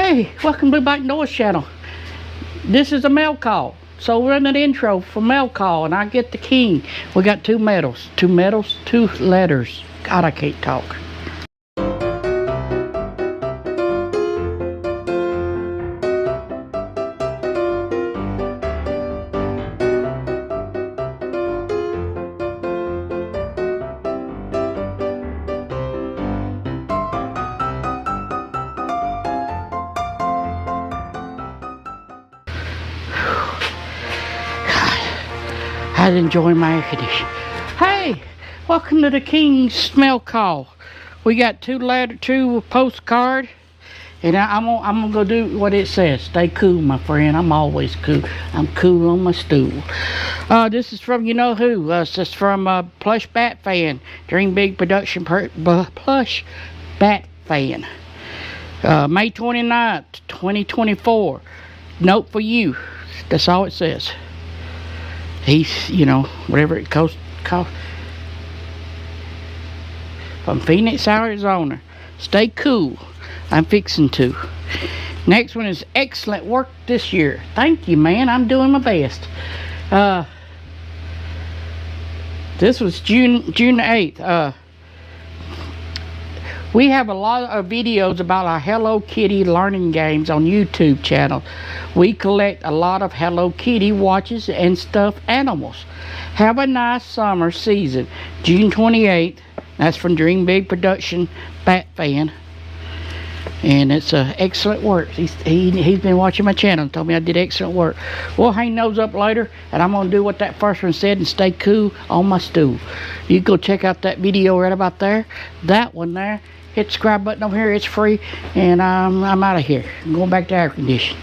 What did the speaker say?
Hey, welcome to Bike Doyle's channel. This is a mail call. So we're in an intro for mail call, and I get the king. We got two medals, two letters. God, I can't talk. I'd enjoy my air conditioning. Hey, welcome to the King's mail call. We got two postcard, and I'm gonna go do what it says. Stay cool, my friend. I'm always cool. I'm cool on my stool. This is from you know who? This is from Plush Bat Fan, Dream Big Production Plush Bat Fan. May 29th, 2024. Note for you. That's all it says. He's, you know, whatever it costs. From Phoenix, Arizona. Stay cool. I'm fixing to. Next one is excellent work this year. Thank you, man. I'm doing my best. This was June the 8th. We have a lot of videos about our Hello Kitty learning games on YouTube channel. We collect a lot of Hello Kitty watches and stuffed animals. Have a nice summer season. June 28th. That's from Dream Big Production Bat Fan. And it's excellent work. He's been watching my channel and told me I did excellent work. We'll hang those up later, and I'm going to do what that first one said and stay cool on my stool. You go check out that video right about there. That one there. Hit the subscribe button over here. It's free. And I'm out of here. I'm going back to air conditioning.